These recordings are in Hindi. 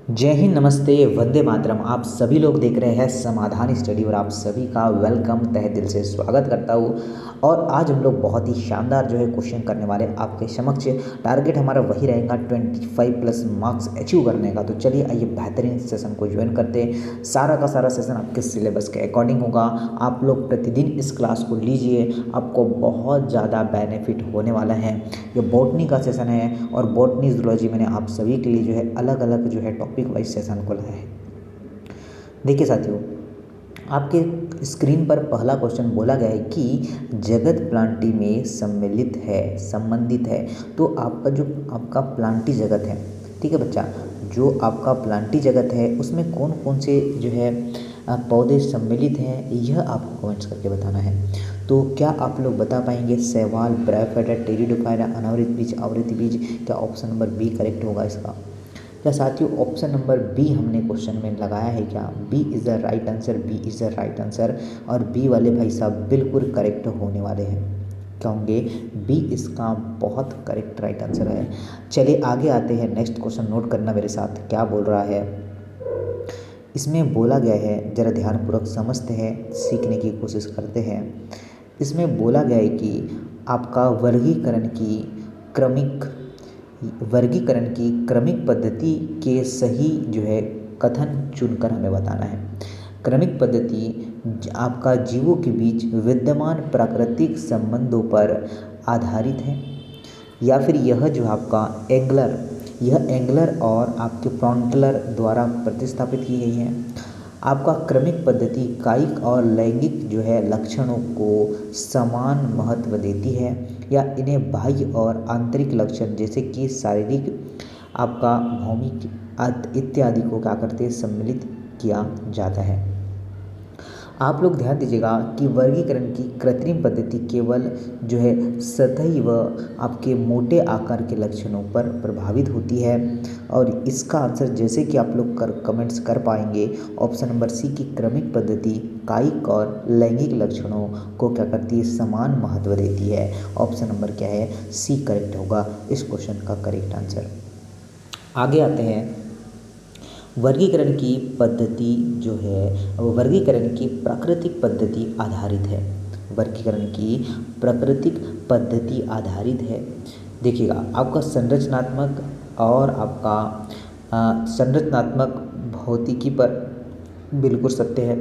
जय हिंद, नमस्ते, वंदे मातरम। आप सभी लोग देख रहे हैं समाधान स्टडी और आप सभी का वेलकम तहे दिल से स्वागत करता हूँ। और आज हम लोग बहुत ही शानदार क्वेश्चन करने वाले आपके समक्ष। टारगेट हमारा वही रहेगा 25+ मार्क्स अचीव करने का। तो चलिए आइए बेहतरीन सेशन को ज्वाइन करते हैं। सारा का सारा सेशन आपके सिलेबस के अकॉर्डिंग होगा। आप लोग प्रतिदिन इस क्लास को लीजिए, आपको बहुत ज़्यादा बेनिफिट होने वाला है। ये बॉटनी का सेशन है और बॉटनी जूलॉजी मैंने आप सभी के लिए अलग अलग टॉपिक वाइज सेशन को लाया है। देखिए साथियों, आपके स्क्रीन पर पहला क्वेश्चन बोला गया है कि जगत प्लांटी में संबंधित है। तो आपका प्लांटी जगत है, ठीक है बच्चा, जो आपका प्लांटी जगत है उसमें कौन कौन से पौधे सम्मिलित हैं, यह आपको कमेंट्स करके बताना है। तो क्या आप लोग बता पाएंगे? शैवाल, ब्रायोफाइटा, टेरिडोफाइटा, अनावृत बीज, आवृत बीज? क्या ऑप्शन नंबर बी करेक्ट होगा इसका? क्या साथियों ऑप्शन नंबर बी हमने क्वेश्चन में लगाया है क्या? B is the right answer, B is the right answer. और बी वाले भाई साहब बिल्कुल करेक्ट होने वाले हैं। क्या होंगे? बी इसका बहुत करेक्ट राइट आंसर है। चलिए आगे आते हैं। नेक्स्ट क्वेश्चन नोट करना मेरे साथ, क्या बोल रहा है। इसमें बोला गया है, जरा ध्यानपूर्वक समझते हैं, सीखने की कोशिश करते हैं। इसमें बोला गया है कि आपका वर्गीकरण की क्रमिक पद्धति के सही कथन चुनकर हमें बताना है। क्रमिक पद्धति आपका जीवों के बीच विद्यमान प्राकृतिक संबंधों पर आधारित है, या फिर यह एंगलर और आपके फ्रंटलर द्वारा प्रतिस्थापित की गई है। आपका क्रमिक पद्धति कायिक और लैंगिक लक्षणों को समान महत्व देती है, या इन्हें बाह्य और आंतरिक लक्षण जैसे कि शारीरिक, आपका भौमिक इत्यादि को क्या करते हैं, सम्मिलित किया जाता है। आप लोग ध्यान दीजिएगा कि वर्गीकरण की कृत्रिम पद्धति केवल सतही व आपके मोटे आकार के लक्षणों पर प्रभावित होती है। और इसका आंसर जैसे कि आप लोग कमेंट्स कर पाएंगे, ऑप्शन नंबर सी की क्रमिक पद्धति कायिक और लैंगिक लक्षणों को क्या करती है, समान महत्व देती है। ऑप्शन नंबर क्या है, सी करेक्ट होगा इस क्वेश्चन का करेक्ट आंसर। आगे आते हैं। वर्गीकरण की पद्धति वर्गीकरण की प्राकृतिक पद्धति आधारित है। वर्गीकरण की प्राकृतिक पद्धति आधारित है। देखिएगा, आपका संरचनात्मक और आपका संरचनात्मक भौतिकी पर बिल्कुल सत्य है,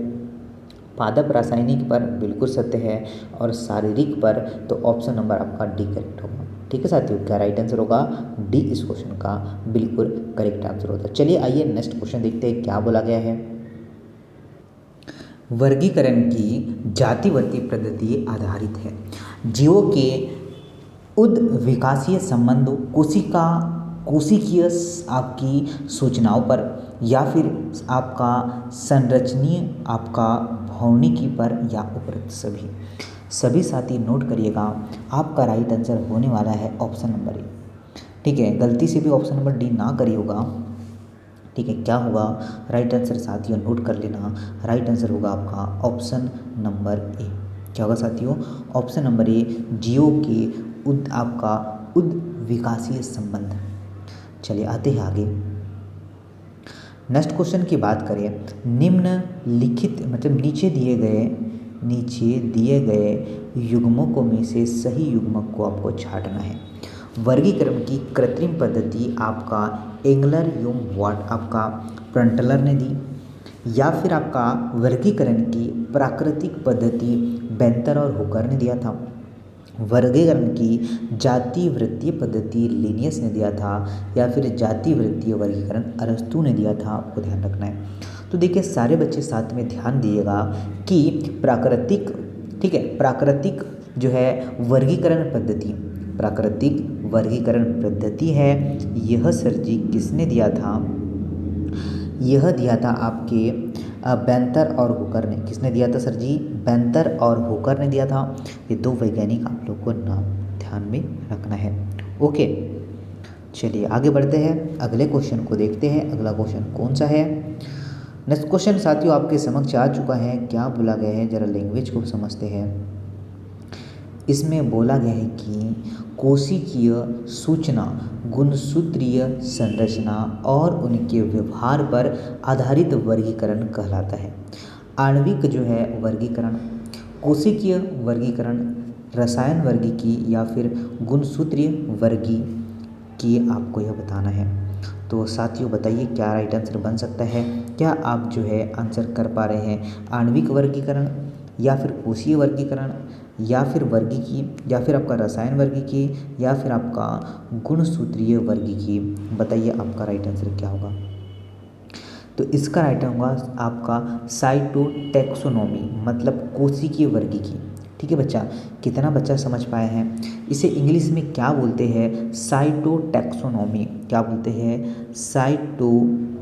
पादप रासायनिक पर बिल्कुल सत्य है, और शारीरिक पर तो ऑप्शन नंबर आपका डी करेक्ट होगा। ठीक है साथियों, क्या राइट आंसर होगा? डी इस क्वेश्चन का बिल्कुल करेक्ट आंसर होता है। चलिए आइए नेक्स्ट क्वेश्चन देखते हैं, क्या बोला गया है। वर्गीकरण की जातिवर्ती पद्धति आधारित है। जीवों के उद्विकासीय संबंधों कोशिकीय आपकी सूचनाओं पर, या फिर आपका संरचनीय, आपका भौतिकी पर, या उपरोक्त सभी साथी नोट करिएगा। आपका राइट आंसर होने वाला है ऑप्शन नंबर ए। ठीक है, गलती से भी ऑप्शन नंबर डी ना करिएगा। ठीक है, क्या होगा राइट आंसर साथियों, नोट कर लेना। राइट आंसर होगा आपका ऑप्शन नंबर ए। क्या होगा साथियों? ऑप्शन नंबर ए, जीवों के आपका उद्विकासीय संबंध। चलिए आते हैं आगे। नेक्स्ट क्वेश्चन की बात करें। निम्नलिखित नीचे दिए गए युग्मकों में से सही युग्मक को आपको छांटना है। वर्गीकरण की कृत्रिम पद्धति आपका एंगलर वाट आपका फ्रंटलर ने दी, या फिर आपका वर्गीकरण की प्राकृतिक पद्धति बेंतर और हुकर ने दिया था। वर्गीकरण की जाति वृत्तीय पद्धति लिनियस ने दिया था, या फिर जाति वृत्तीय वर्गीकरण अरस्तु ने दिया था। आपको ध्यान रखना है। तो देखिए सारे बच्चे साथ में ध्यान दिएगा कि प्राकृतिक वर्गीकरण पद्धति है, यह सर जी किसने दिया था? यह दिया था आपके बेंतर और हुकर ने। किसने दिया था सर जी? बेंतर और हुकर ने दिया था। ये दो वैज्ञानिक आप लोग को नाम ध्यान में रखना है। ओके, चलिए आगे बढ़ते हैं, अगले क्वेश्चन को देखते हैं। अगला क्वेश्चन कौन सा है? नेक्स्ट क्वेश्चन साथियों आपके समक्ष आ चुका है। क्या बोला गया है, जरा लैंग्वेज को समझते हैं। इसमें बोला गया है कि कोशिकीय सूचना गुणसूत्रीय संरचना और उनके व्यवहार पर आधारित वर्गीकरण कहलाता है। आणविक जो है वर्गीकरण, कोशिकीय वर्गीकरण, रसायन वर्गीकी या फिर गुणसूत्रीय वर्गीकी, आपको यह बताना है। तो साथियों बताइए क्या राइट आंसर बन सकता है। क्या आप जो है आंसर कर पा रहे हैं आणविक वर्गीकरण या फिर कोशीय वर्गीकरण या फिर वर्गीकी या फिर आपका रसायन वर्गीकी या फिर आपका गुणसूत्रीय वर्गीकी। बताइए आपका राइट आंसर क्या होगा। तो इसका राइट होगा आपका साइटोटैक्सोनॉमी, मतलब कोशिकीय वर्गीकी। ठीक है बच्चा, कितना बच्चा समझ पाए हैं। इसे इंग्लिश में क्या बोलते हैं, साइटोटैक्सोनॉमी। क्या बोलते हैं, साइटोटैक्सोनॉमी।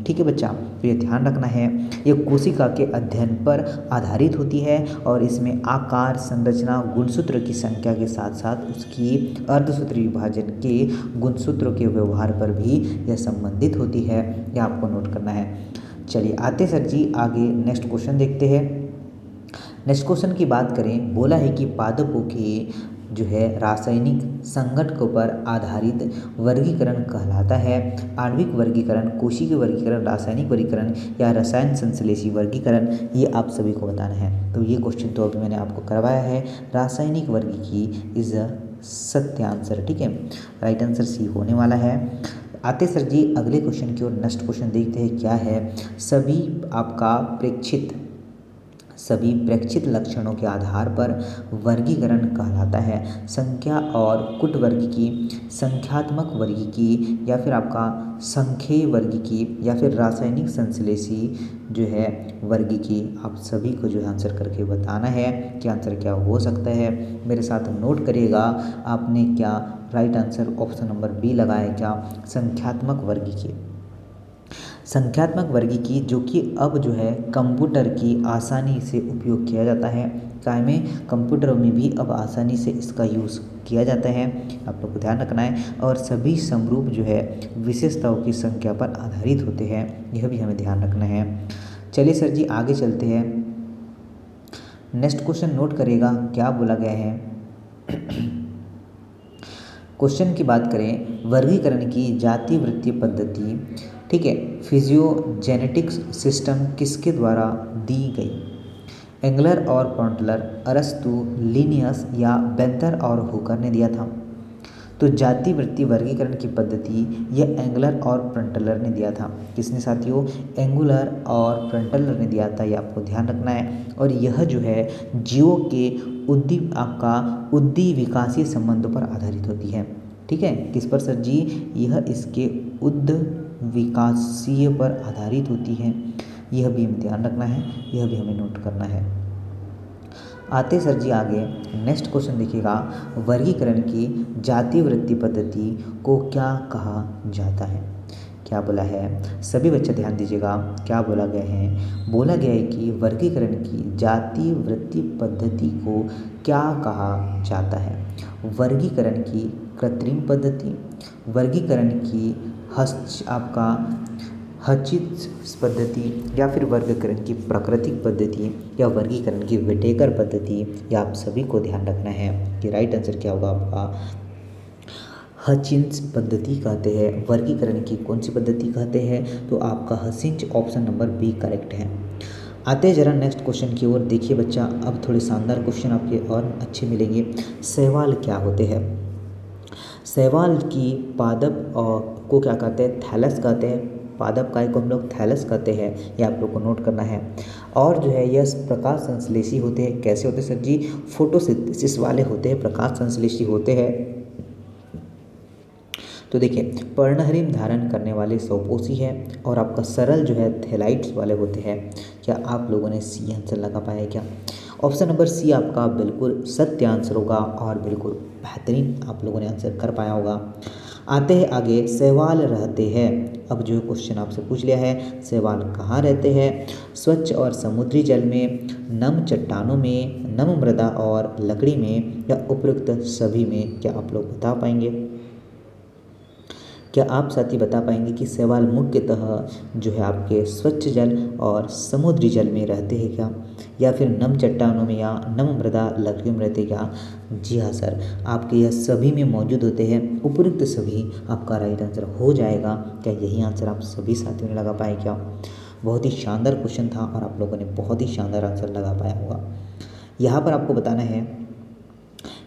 ठीक है बच्चा, तो ये ध्यान रखना है। ये कोशिका के अध्ययन पर आधारित होती है और इसमें आकार, संरचना, गुणसूत्र की संख्या के साथ साथ उसकी अर्धसूत्री विभाजन के गुणसूत्रों के व्यवहार पर भी यह संबंधित होती है। यह आपको नोट करना है। चलिए आते सर जी आगे नेक्स्ट क्वेश्चन देखते हैं। नेक्स्ट क्वेश्चन की बात करें, बोला है कि पादपों के जो है रासायनिक संगठन पर आधारित वर्गीकरण कहलाता है आणविक वर्गीकरण, कोशिकीय वर्गीकरण, रासायनिक वर्गीकरण या रसायन संश्लेषी वर्गीकरण। ये आप सभी को बताना है। तो ये क्वेश्चन तो अभी मैंने आपको करवाया है। रासायनिक वर्गीकी इज अ सत्य आंसर। ठीक है, राइट आंसर सी होने वाला है। आते सर जी अगले क्वेश्चन की ओर। नेक्स्ट क्वेश्चन देखते हैं क्या है। सभी प्रेक्षित लक्षणों के आधार पर वर्गीकरण कहलाता है। संख्या और कूट वर्गीकी, संख्यात्मक वर्गीकी या फिर आपका संख्यीय वर्गीकी या फिर रासायनिक संश्लेषी जो है वर्गीकी। आप सभी को जो है आंसर करके बताना है कि आंसर क्या हो सकता है। मेरे साथ नोट करिएगा, आपने क्या right answer option number B लगाया क्या, संख्यात्मक वर्गीकी। संख्यात्मक वर्गीकी जो कि अब जो है कंप्यूटर की आसानी से उपयोग किया जाता है। चाहे में कंप्यूटरों में भी अब आसानी से इसका यूज़ किया जाता है, आप लोग को ध्यान रखना है। और सभी समरूप जो है विशेषताओं की संख्या पर आधारित होते हैं, यह भी हमें ध्यान रखना है। चलिए सर जी आगे चलते हैं। नेक्स्ट क्वेश्चन नोट करेगा क्या बोला गया है। क्वेश्चन की बात करें, वर्गीकरण की जाति वृत्तीय पद्धति, ठीक है, फिजियोजेनेटिक्स सिस्टम किसके द्वारा दी गई। एंगलर और प्रॉन्टलर, अरस्तु, लिनियस या बेंथर और हुकर ने दिया था। तो जाति वृत्ति वर्गीकरण की पद्धति यह एंगलर और प्रॉन्टलर ने दिया था। किसने साथियों, एंगुलर और प्रॉन्टलर ने दिया था, ये आपको ध्यान रखना है। और यह जो है जीवों के उद्दी विकासीय संबंधों पर आधारित होती है। ठीक है, किस पर सर जी, यह इसके उद्द विकासीय पर आधारित होती है। यह भी हमें ध्यान रखना है, यह भी हमें नोट करना है। आते सर जी आगे नेक्स्ट क्वेश्चन देखिएगा, वर्गीकरण की जाति वृत्ति पद्धति को क्या कहा जाता है। क्या बोला है, सभी बच्चे ध्यान दीजिएगा, क्या बोला गया है। बोला गया है कि वर्गीकरण की जाति वृत्ति पद्धति को क्या कहा जाता है। वर्गीकरण की कृत्रिम पद्धति, वर्गीकरण की हचित पद्धति या फिर वर्गीकरण की प्राकृतिक पद्धति या वर्गीकरण की विटेकर पद्धति। या आप सभी को ध्यान रखना है कि राइट आंसर क्या होगा आपका, हचिंस पद्धति कहते हैं। वर्गीकरण की कौन सी पद्धति कहते हैं, तो आपका हचिंस ऑप्शन नंबर बी करेक्ट है। आते जरा नेक्स्ट क्वेश्चन की ओर। देखिए बच्चा, अब थोड़े शानदार क्वेश्चन आपके और अच्छे मिलेंगे। शैवाल क्या होते हैं। शैवाल की पादप को क्या कहते हैं, थैलस कहते हैं। पादप काय को हम लोग थैलस कहते हैं, ये आप लोग को नोट करना है। और जो है यह प्रकाश संश्लेषी होते हैं। कैसे होते हैं सर जी, फोटोसिंथेसिस वाले होते हैं, प्रकाश संश्लेषी होते हैं। तो देखिए, पर्णहरिम धारण करने वाले स्वपोषी है और आपका सरल जो है थैलाइट्स वाले होते हैं। क्या आप लोगों ने सी आंसर लगा पाया है क्या। ऑप्शन नंबर सी आपका बिल्कुल सत्य आंसर होगा और बिल्कुल बेहतरीन आप लोगों ने आंसर कर पाया होगा। आते हैं आगे, शैवाल रहते हैं। अब जो क्वेश्चन आपसे पूछ लिया है, शैवाल कहाँ रहते हैं। स्वच्छ और समुद्री जल में, नम चट्टानों में, नम मृदा और लकड़ी में या उपयुक्त सभी में। क्या आप लोग बता पाएंगे। क्या आप साथी बता पाएंगे कि शैवाल मुख्यतः जो है आपके स्वच्छ जल और समुद्री जल में रहते हैं क्या, या फिर नम चट्टानों में या नम मृदा लकड़ियों में रहते हैं क्या? जी हाँ सर, आपके यह सभी में मौजूद होते हैं। उपयुक्त सभी आपका राइट आंसर हो जाएगा। क्या यही आंसर आप सभी साथियों ने लगा पाए क्या? बहुत ही शानदार क्वेश्चन था और आप लोगों ने बहुत ही शानदार आंसर लगा पाया होगा। यहाँ पर आपको बताना है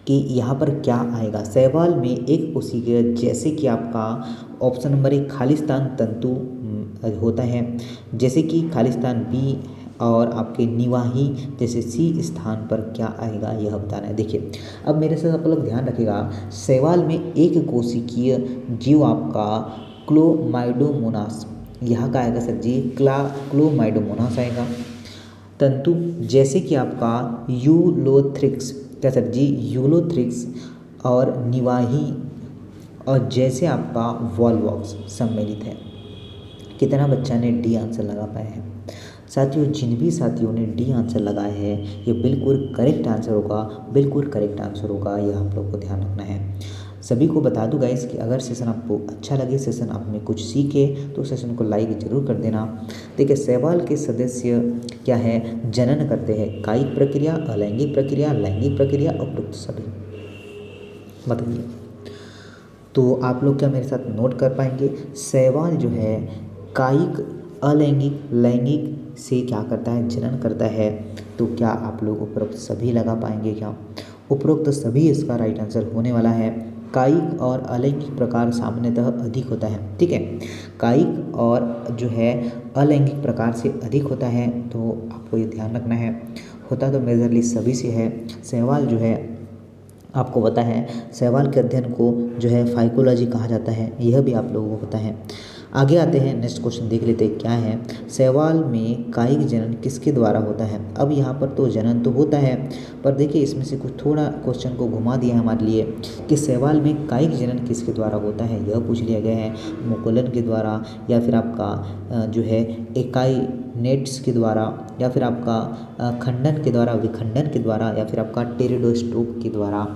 कि यहाँ पर क्या आएगा। शैवाल में एक कोशिकीय, जैसे कि आपका ऑप्शन नंबर 1 खालिस्तान तंतु होता है, जैसे कि खालिस्तान बी, और आपके निवाही जैसे सी स्थान पर क्या आएगा यह बताना है। देखिए अब मेरे साथ आप लोग ध्यान रखिएगा, शैवाल में एक कोशिकीय जीव आपका क्लोमाइडोमोनास, यहाँ का आएगा सर जी क्लोमाइडोमोनास आएगा। तंतु जैसे कि आपका यूलोथ्रिक्स, क्या सर जी यूलोथ्रिक्स, और निवाही, और जैसे आपका वॉलवॉक्स सम्मिलित है। कितना बच्चा ने डी आंसर लगा पाया है? साथियों जिन भी साथियों ने डी आंसर लगाया है ये बिल्कुल करेक्ट आंसर होगा, बिल्कुल करेक्ट आंसर होगा, यह आप लोग को ध्यान रखना है। सभी को बता दूं गाइस कि अगर सेशन आपको अच्छा लगे, सेशन आप में कुछ सीखे, तो सेशन को लाइक जरूर कर देना। देखिए शैवाल के सदस्य क्या है, जनन करते हैं, कायिक प्रक्रिया, अलैंगिक प्रक्रिया, लैंगिक प्रक्रिया, उपयुक्त सभी। बताइए तो आप लोग क्या मेरे साथ नोट कर पाएंगे? शैवाल जो है कायिक, अलैंगिक, लैंगिक से क्या करता है, जनन करता है। तो क्या आप लोग उपरोक्त सभी लगा पाएंगे क्या? उपरोक्त सभी इसका राइट आंसर होने वाला है। कायिक और अलैंगिक प्रकार सामान्यतः अधिक होता है, ठीक है। कायिक और जो है अलैंगिक प्रकार से अधिक होता है, तो आपको ये ध्यान रखना है। होता तो मेजरली सभी से है। शैवाल जो है आपको पता है, शैवाल के अध्ययन को जो है फाइकोलॉजी कहा जाता है, यह भी आप लोगों को पता है। आगे आते हैं, नेक्स्ट क्वेश्चन देख लेते हैं क्या है। शैवाल में कायिक जनन किसके द्वारा होता है? अब यहाँ पर तो जनन तो होता है, पर देखिए इसमें से कुछ थोड़ा क्वेश्चन को घुमा दिया है हमारे लिए कि शैवाल में कायिक जनन किसके द्वारा होता है, यह पूछ लिया गया है। मुकुलन के द्वारा, या फिर आपका जो है एकाई नेट्स के द्वारा, या फिर आपका खंडन के द्वारा, विखंडन के द्वारा, या फिर आपका टेरिडोस्टोक के द्वारा,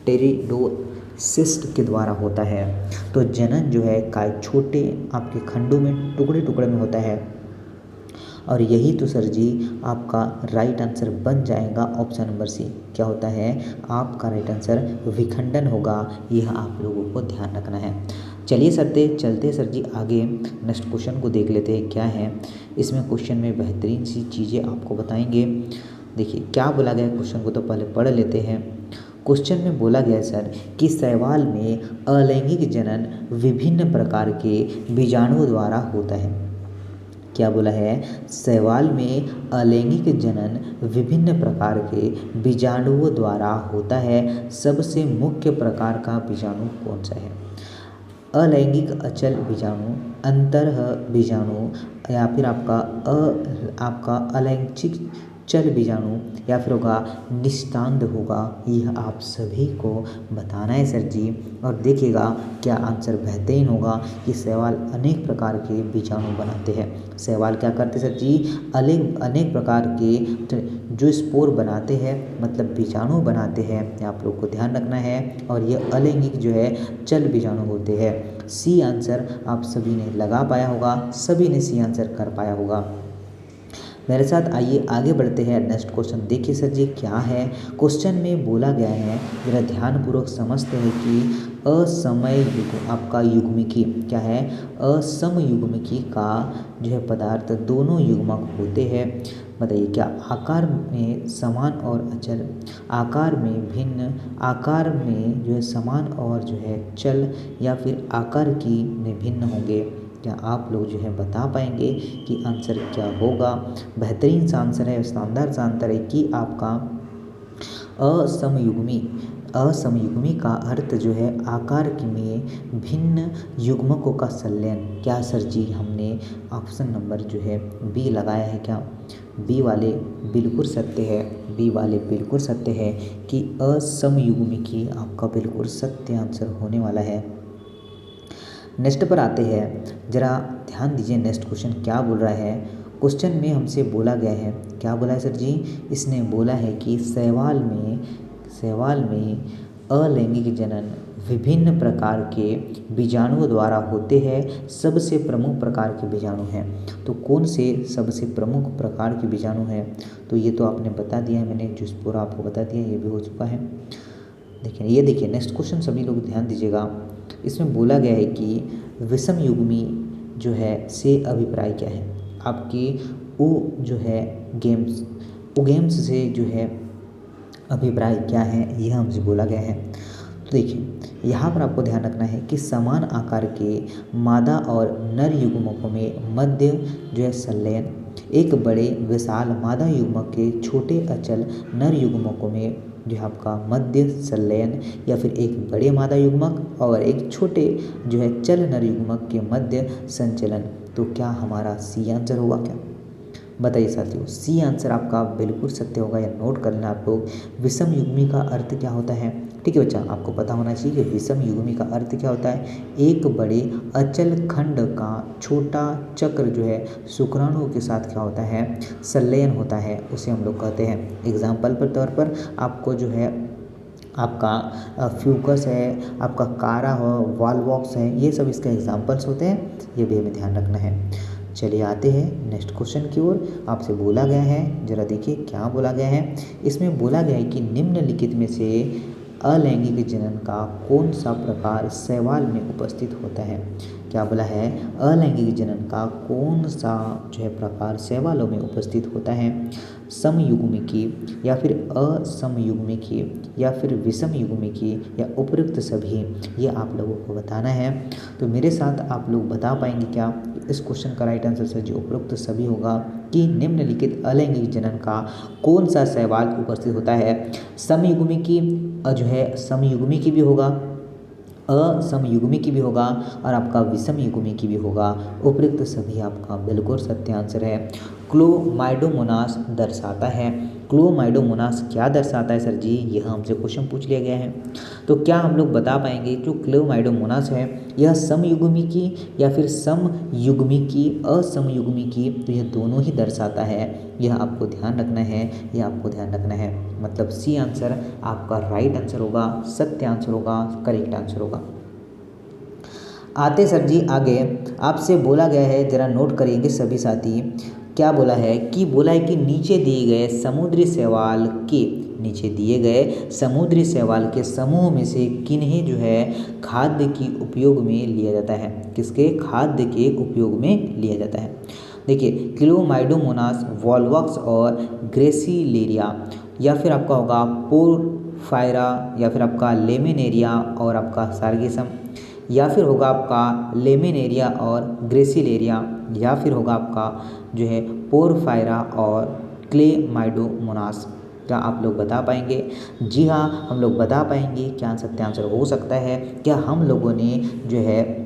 टेरिडोसिस्ट के द्वारा होता है। तो जनन जो है काय छोटे आपके खंडों में, टुकड़े टुकड़े में होता है, और यही तो सर जी आपका राइट आंसर बन जाएगा ऑप्शन नंबर सी। क्या होता है आपका राइट आंसर? विखंडन होगा, यह आप लोगों को ध्यान रखना है। चलिए चलते सर जी आगे नेक्स्ट क्वेश्चन को देख लेते हैं क्या है। इसमें क्वेश्चन में बेहतरीन सी चीज़ें आपको बताएंगे। देखिए क्या बोला गया है, क्वेश्चन को तो पहले पढ़ लेते हैं। क्वेश्चन में बोला गया है सर कि शैवाल में अलैंगिक जनन विभिन्न प्रकार के बीजाणुओं द्वारा होता है। क्या बोला है? शैवाल में अलैंगिक जनन विभिन्न प्रकार के बीजाणुओं द्वारा होता है। सबसे मुख्य प्रकार का बीजाणु कौन सा है? अलैंगिक अचल बीजाणु, अंतरह बीजाणु, या फिर आपका अलैंगिक चल बीजाणु, या फिर होगा निस्तांद होगा। यह आप सभी को बताना है सर जी। और देखिएगा क्या आंसर बेहतरीन होगा कि शैवाल अनेक प्रकार के बीजाणु बनाते हैं। शैवाल क्या करते सर जी? अनेक प्रकार के जो स्पोर बनाते हैं, मतलब बीजाणु बनाते हैं, आप लोग को ध्यान रखना है। और ये अलैंगिक जो है चल बीजाणु होते हैं। सी आंसर आप सभी ने लगा पाया होगा, सभी ने सी आंसर कर पाया होगा। मेरे साथ आइए आगे बढ़ते हैं। नेक्स्ट क्वेश्चन देखिए सर जी क्या है। क्वेश्चन में बोला गया है, जरा ध्यानपूर्वक समझते हैं कि असमय युग्म आपका युग्मिकी क्या है? असमयुग्मिकी का जो है पदार्थ दोनों युग्मक होते हैं। बताइए क्या आकार में समान और अचल, आकार में भिन्न, आकार में जो है समान और जो है चल, या फिर आकार की में भिन्न होंगे? क्या आप लोग जो है बता पाएंगे कि आंसर क्या होगा? बेहतरीन सा आंसर है, शानदार सा आंसर है कि आपका असमयुग्मी का अर्थ जो है आकार में भिन्न युग्मकों का संलयन। क्या सर जी हमने ऑप्शन नंबर जो है बी लगाया है क्या? बी वाले बिल्कुल सत्य है, बी वाले बिल्कुल सत्य है कि असमयुग्मिकी आपका बिल्कुल सत्य आंसर होने वाला है। नेक्स्ट पर आते हैं, जरा ध्यान दीजिए नेक्स्ट क्वेश्चन क्या बोल रहा है। क्वेश्चन में हमसे बोला गया है, क्या बोला है सर जी? इसने बोला है कि शैवाल में अलैंगिक जनन विभिन्न प्रकार के बीजाणुओं द्वारा होते हैं। सबसे प्रमुख प्रकार के बीजाणु हैं, तो कौन से सबसे प्रमुख प्रकार के बीजाणु हैं? तो ये तो आपने बता दिया है, मैंने जो पूरा आपको बता दिया, ये भी हो चुका है। देखिए, ये देखिए नेक्स्ट क्वेश्चन, सभी लोग ध्यान दीजिएगा। इसमें बोला गया है कि विषम युग्मी जो है से अभिप्राय क्या है? आपकी जो है गेम्स से जो है अभिप्राय क्या है, यह हमसे बोला गया है। तो देखिए, यहाँ पर आपको ध्यान रखना है कि समान आकार के मादा और नर युग्मकों में मध्य जो है संलयन, एक बड़े विशाल मादा युग्मक के छोटे अचल नर युग्मकों में जो है आपका मध्य संलयन, या फिर एक बड़े मादा युग्मक और एक छोटे जो है चल नर युग्मक के मध्य संचलन। तो क्या हमारा सी आंसर होगा क्या? बताइए साथियों, सी आंसर आपका बिल्कुल सत्य होगा, या नोट कर लेना आप लोग। विषम युग्मी का अर्थ क्या होता है? ठीक है बच्चा, आपको पता होना चाहिए कि विषम युग्मी का अर्थ क्या होता है। एक बड़े अचल खंड का छोटा चक्र जो है शुक्राणुओं के साथ क्या होता है, संलयन होता है, उसे हम लोग कहते हैं। एग्जाम्पल के तौर पर आपको जो है आपका फ्यूकस है, आपका कारा हो, वॉलवॉक्स है, ये सब इसके एग्जाम्पल्स होते हैं, ये भी हमें ध्यान रखना है। चलिए आते हैं नेक्स्ट क्वेश्चन की ओर। आपसे बोला गया है, जरा देखिए क्या बोला गया है। इसमें बोला गया है कि निम्नलिखित में से अलैंगिक जनन का कौन सा प्रकार शैवाल में उपस्थित होता है? क्या बोला है? अलैंगिक जनन का कौन सा जो है प्रकार शैवालों में उपस्थित होता है? समयुग्मिकी या फिर असमयुग्मिकी या फिर विषम युग्मिकी या उपयुक्त सभी, ये आप लोगों को बताना है। तो मेरे साथ आप लोग बता पाएंगे क्या? इस क्वेश्चन का राइट आंसर जो उपयुक्त सभी होगा कि निम्नलिखित अलैंगिक जनन का कौन सा शैवाल उपस्थित होता है? समयुग्मिकी जो है समयुग्मिकी भी होगा, असमयुग्मिकी भी होगा और आपका विषम युग्मिकी भी होगा। उपयुक्त सभी आपका बिल्कुल सत्य आंसर है। क्लोमाइडोमोनास दर्शाता है। क्लोमाइडोमोनास क्या दर्शाता है सर जी? यह हमसे क्वेश्चन पूछ लिया गया है। तो क्या हम लोग बता पाएंगे जो क्लोमाइडोमोनास है यह समयुग्मिकी या फिर समयुग्मिकी, असमयुग्मिकी, तो यह दोनों ही दर्शाता है। यह आपको ध्यान रखना है, यह आपको ध्यान रखना है। मतलब सी आंसर आपका राइट आंसर होगा, सत्य आंसर होगा, करेक्ट आंसर होगा। आते सर जी आगे, आपसे बोला गया है, जरा नोट करेंगे सभी साथी। क्या बोला है कि नीचे दिए गए समुद्री शैवाल के समूह में से किन्हें जो है खाद्य की उपयोग में लिया जाता है? किसके खाद्य के उपयोग में लिया जाता है? देखिए, क्लोमाइडोमोनास, वॉलवॉक्स और ग्रेसिलेरिया, या फिर आपका होगा पोरफायरा, या फिर आपका लेमिनेरिया और आपका सार्गेसम, या फिर होगा आपका लेमिनेरिया और ग्रेसिलेरिया, या फिर होगा आपका जो है पोरफायरा और क्लेमाइडोमोनास। क्या आप लोग बता पाएंगे? जी हाँ, हम लोग बता पाएंगे। क्या सत्य आंसर हो सकता है? क्या हम लोगों ने जो है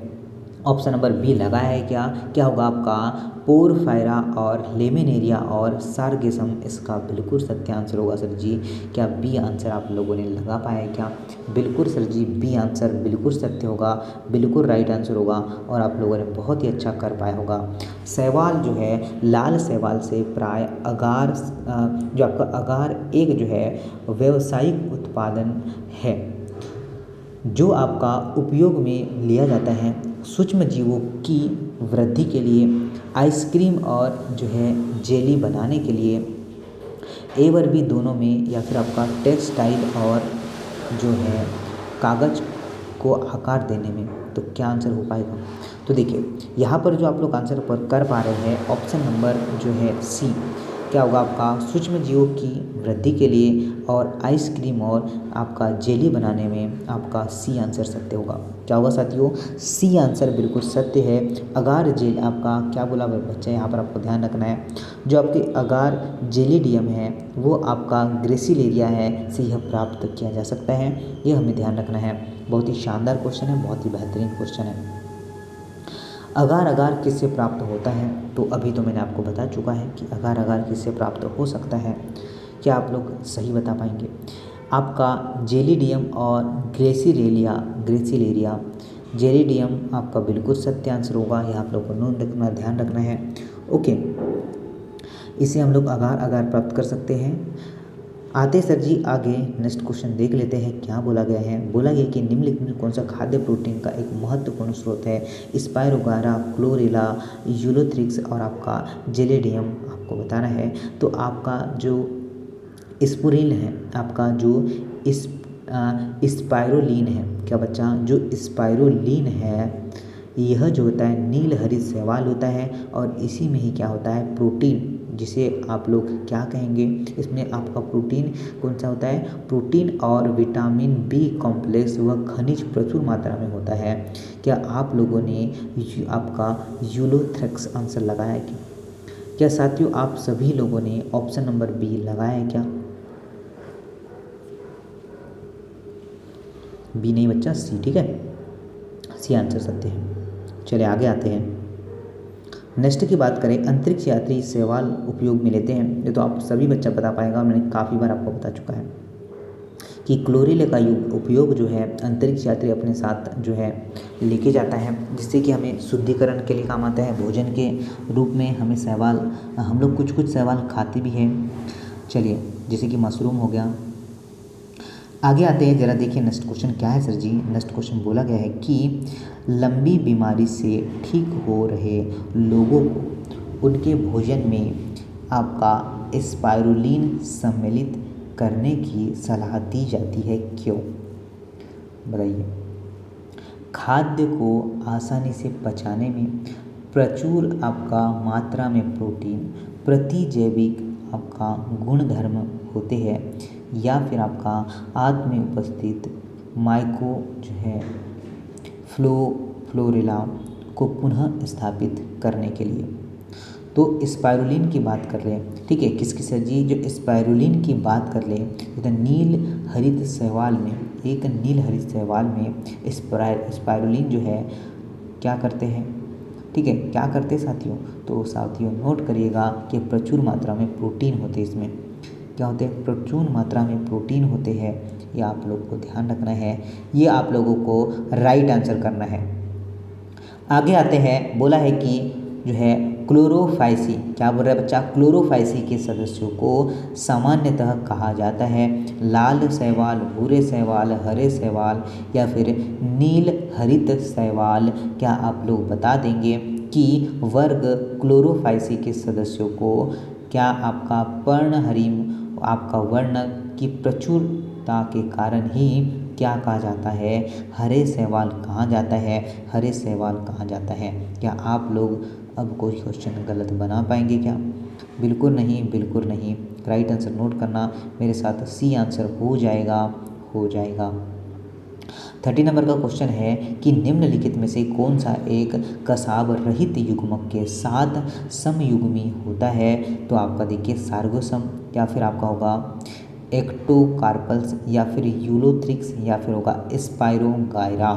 ऑप्शन नंबर बी लगाया है? क्या होगा आपका पोरफायरा और लेमिनेरिया और सार्गेसम, इसका बिल्कुल सत्य आंसर होगा सर जी। क्या बी आंसर आप लोगों ने लगा पाया है क्या? बिल्कुल सर जी, बी आंसर बिल्कुल सत्य होगा, बिल्कुल राइट आंसर होगा और आप लोगों ने बहुत ही अच्छा कर पाया होगा। शैवाल जो है, लाल शैवाल से प्राय अगार, जो आपका अगार एक जो है व्यावसायिक उत्पादन है जो आपका उपयोग में लिया जाता है सूक्ष्म जीवों की वृद्धि के लिए, आइसक्रीम और जो है जेली बनाने के लिए, ए और बी दोनों में, या फिर आपका टेक्सटाइल और जो है कागज़ को आकार देने में। तो क्या आंसर हो पाएगा? तो देखिए, यहाँ पर जो आप लोग आंसर पर कर पा रहे हैं ऑप्शन नंबर जो है सी, क्या होगा आपका सूक्ष्म जीवों की वृद्धि के लिए और आइसक्रीम और आपका जेली बनाने में, आपका सी आंसर सत्य होगा। क्या होगा साथियों? सी आंसर बिल्कुल सत्य है। अगार जेल आपका क्या बोला बच्चा, यहाँ पर आपको ध्यान रखना है। जो आपके अगार जेलिडियम है वो आपका ग्रेसिलेरिया है से यह प्राप्त किया जा सकता है, यह हमें ध्यान रखना है। बहुत ही शानदार क्वेश्चन है, बहुत ही बेहतरीन क्वेश्चन है। अगार अगार किससे प्राप्त होता है? तो अभी तो मैंने आपको बता चुका है कि अगार अगार किससे प्राप्त हो सकता है। क्या आप लोग सही बता पाएंगे? आपका जेलिडियम और ग्रेसिलेरिया, जेलिडियम आपका बिल्कुल सत्य आंसर होगा, यह आप लोग को नोट रखना, ध्यान रखना है। ओके, इसे हम लोग अगार अगार प्राप्त कर सकते हैं। आते सर जी आगे नेक्स्ट क्वेश्चन देख लेते हैं क्या बोला गया है। बोला गया कि निम्नलिखित में कौन सा खाद्य प्रोटीन का एक महत्वपूर्ण स्रोत है। स्पाइरोगारा, क्लोरेला, यूलोथ्रिक्स और आपका जेलेडियम आपको बताना है। तो आपका जो स्पुरिन है, आपका जो इस स्पाइरोलीन है, क्या बच्चा, जो स्पाइरोलीन है यह जो होता है नील हरित शैवाल होता है और इसी में ही क्या होता है प्रोटीन, जिसे आप लोग क्या कहेंगे, इसमें आपका प्रोटीन कौन सा होता है, प्रोटीन और विटामिन बी कॉम्प्लेक्स व खनिज प्रचुर मात्रा में होता है। क्या आप लोगों ने आपका यूलोथ्रिक्स आंसर लगाया है क्या साथियों? आप सभी लोगों ने ऑप्शन नंबर बी लगाया है क्या? बी नहीं बच्चा, सी, ठीक है, सी आंसर सत्य है। चलिए आगे आते हैं। नेक्स्ट की बात करें, अंतरिक्ष यात्री शैवाल उपयोग में लेते हैं। ये तो आप सभी बच्चा बता पाएगा, मैंने काफ़ी बार आपको बता चुका है कि क्लोरील का उपयोग जो है अंतरिक्ष यात्री अपने साथ जो है लेके जाता है, जिससे कि हमें शुद्धिकरण के लिए काम आता है, भोजन के रूप में हमें शैवाल, हम लोग कुछ कुछ शैवाल खाते भी हैं। चलिए, जैसे कि मशरूम हो गया। आगे आते हैं, ज़रा देखिए नेक्स्ट क्वेश्चन क्या है सर जी। नेक्स्ट क्वेश्चन बोला गया है कि लंबी बीमारी से ठीक हो रहे लोगों को उनके भोजन में आपका स्पाइरुलिन सम्मिलित करने की सलाह दी जाती है, क्यों? बताइए। खाद्य को आसानी से पचाने में, प्रचुर आपका मात्रा में प्रोटीन, प्रतिजैविक आपका गुणधर्म होते हैं, या फिर आपका आत्म में उपस्थित माइको जो है फ्लोरेला को पुनः स्थापित करने के लिए। तो स्पाइरुलिन की बात कर लें, ठीक है, किसकी सर जी? जो स्पाइरुलिन की बात कर लें तो नील हरित शैवाल में, एक नील हरित शैवाल में स्पाइरुलिन जो है क्या करते हैं, ठीक है, क्या करते हैं साथियों? तो साथियों नोट करिएगा कि प्रचुर मात्रा में प्रोटीन होते हैं, इसमें क्या होते हैं, प्रचुर मात्रा में प्रोटीन होते हैं। ये आप लोग को ध्यान रखना है, ये आप लोगों को राइट आंसर करना है। आगे आते हैं, बोला है कि जो है क्लोरोफाइसी, क्या बोल रहा है बच्चा, क्लोरोफाइसी के सदस्यों को सामान्यतः कहा जाता है लाल शैवाल, भूरे शैवाल, हरे शैवाल या फिर नील हरित शैवाल। क्या आप लोग बता देंगे कि वर्ग क्लोरोफाइसी के सदस्यों को क्या आपका पर्णहरिम, आपका वर्ण की प्रचुरता के कारण ही क्या कहा जाता है, हरे शैवाल कहा जाता है, हरे शैवाल कहा जाता है? क्या आप लोग अब कोई क्वेश्चन गलत बना पाएंगे क्या? बिल्कुल नहीं, बिल्कुल नहीं। राइट आंसर नोट करना मेरे साथ, सी आंसर हो जाएगा, हो जाएगा। 30 नंबर का क्वेश्चन है कि निम्नलिखित में से कौन सा एक कसाब रहित युग्मक के साथ समयुग्मी होता है? तो आपका देखिए सार्गोसम, या फिर आपका होगा एक्टोकार्पल्स, या फिर यूलोथ्रिक्स, या फिर होगा स्पाइरोगायरा।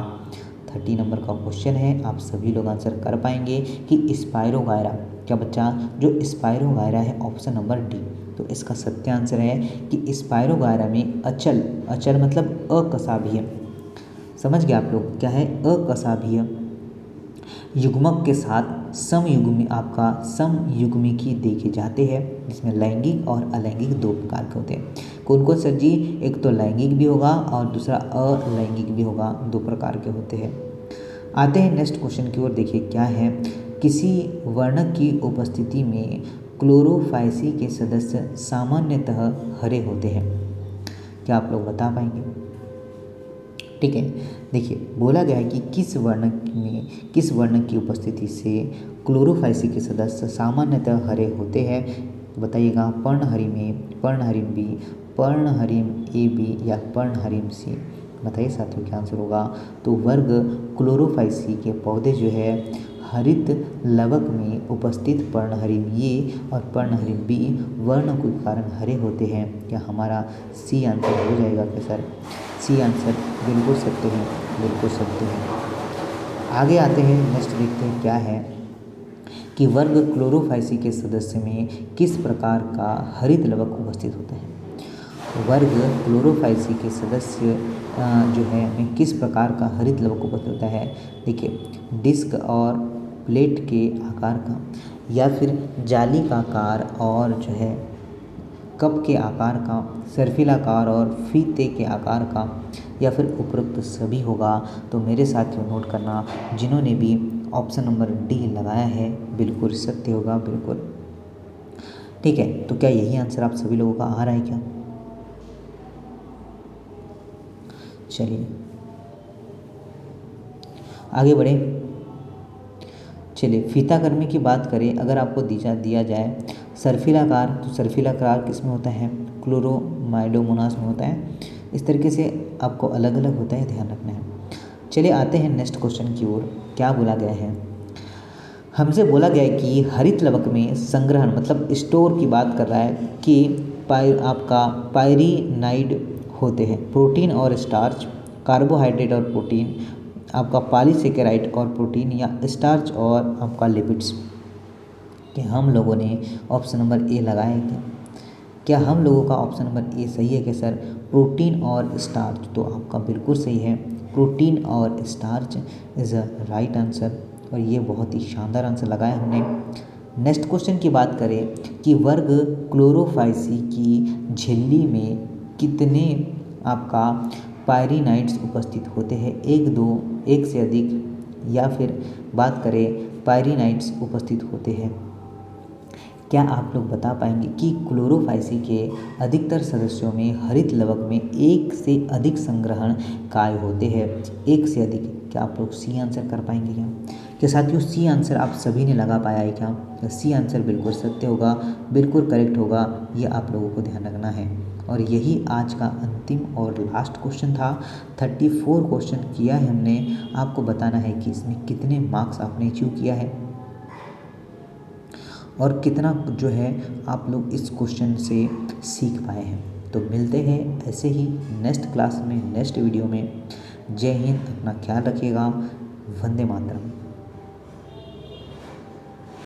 30 नंबर का क्वेश्चन है, आप सभी लोग आंसर कर पाएंगे कि स्पाइरोगायरा, क्या बच्चा, जो स्पाइरोगायरा है ऑप्शन नंबर डी। तो इसका सत्य आंसर है कि स्पाइरोगायरा में अचल, अचल मतलब अकसाभीय, समझ गए आप लोग, क्या है, अकसाभीय युग्मक के साथ समयुग्मी, आपका समयुग्मिकी देखे जाते हैं, जिसमें लैंगिक और अलैंगिक दो प्रकार के होते हैं। कौन कौन सर जी? एक तो लैंगिक भी होगा और दूसरा अलैंगिक भी होगा, दो प्रकार के होते हैं। आते हैं नेक्स्ट क्वेश्चन की ओर, देखिए क्या है, किसी वर्णक की उपस्थिति में क्लोरोफाइसी के सदस्य सामान्यतः हरे होते हैं? क्या आप लोग बता पाएंगे? ठीक है, देखिए बोला गया है कि किस वर्णक की उपस्थिति से क्लोरोफाइसी के सदस्य सामान्यतः हरे होते हैं? बताइएगा, पर्णहरिम ए, पर्णहरिम बी, पर्णहरिम ए बी या पर्णहरिम सी? बताइए साथियों क्या आंसर होगा। तो वर्ग क्लोरोफाइसी के पौधे जो है हरित लवक में उपस्थित पर्णहरिम ए और पर्णहरिम बी वर्ण के कारण हरे होते हैं। क्या हमारा सी आंसर हो जाएगा क्या सर? सी आंसर बिल्कुल सत्य है, बिल्कुल सत्य है। आगे आते हैं, नेक्स्ट देखते हैं क्या है कि वर्ग क्लोरोफाइसी के सदस्य में किस प्रकार का हरित लवक उपस्थित होता है? वर्ग क्लोरोफाइसी के सदस्य जो है में किस प्रकार का हरित लवक उपस्थित होता है? देखिए, डिस्क और प्लेट के आकार का, या फिर जाली का आकार और जो है कप के आकार का, सर्फिलाकार और फीते के आकार का, या फिर उपरोक्त सभी होगा। तो मेरे साथियों नोट करना, जिन्होंने भी ऑप्शन नंबर डी लगाया है बिल्कुल सत्य होगा, बिल्कुल ठीक है। तो क्या यही आंसर आप सभी लोगों का आ रहा है क्या? चलिए आगे बढ़े। चलिए फीताकर्मी की बात करें, अगर आपको दिया जाए सर्फिलाकार, तो सर्फिलाकार किस में होता है? क्लोरोमाइडोमोनास में होता है। इस तरीके से आपको अलग अलग होता है, ध्यान रखना है। चलिए आते हैं नेक्स्ट क्वेश्चन की ओर। क्या बोला गया है? हमसे बोला गया है कि हरित लवक में संग्रहण मतलब स्टोर की बात कर रहा है कि आपका पायरीनाइड होते हैं, प्रोटीन और स्टार्च, कार्बोहाइड्रेट और प्रोटीन, आपका पॉलीसेकेराइड और प्रोटीन, या स्टार्च और आपका लिपिड्स। कि हम लोगों ने ऑप्शन नंबर ए लगाया है क्या? क्या हम लोगों का ऑप्शन नंबर ए सही है क्या सर? प्रोटीन और स्टार्च, तो आपका बिल्कुल सही है, प्रोटीन और starch is a right answer. और ये बहुत ही शानदार आंसर लगाया हमने। नेक्स्ट क्वेश्चन की बात करें कि वर्ग क्लोरोफाइसी की झिल्ली में कितने आपका पायरीनाइड्स उपस्थित होते हैं? एक, दो, एक से अधिक, या फिर बात करें पायरीनाइड्स उपस्थित होते हैं? क्या आप लोग बता पाएंगे कि क्लोरोफाइसी के अधिकतर सदस्यों में हरित लवक में एक से अधिक संग्रहण काय होते हैं? एक से अधिक। क्या आप लोग सी आंसर कर पाएंगे क्या? क्या साथियों सी आंसर आप सभी ने लगा पाया है क्या? सी आंसर बिल्कुल सत्य होगा, बिल्कुल करेक्ट होगा, ये आप लोगों को ध्यान रखना है। और यही आज का अंतिम और लास्ट क्वेश्चन था। 34 क्वेश्चन किया है हमने। आपको बताना है कि इसमें कितने मार्क्स आपने अचीव किया है और कितना जो है आप लोग इस क्वेश्चन से सीख पाए हैं। तो मिलते हैं ऐसे ही नेक्स्ट क्लास में, नेक्स्ट वीडियो में। जय हिंद, अपना ख्याल रखिएगा। वंदे मातरम।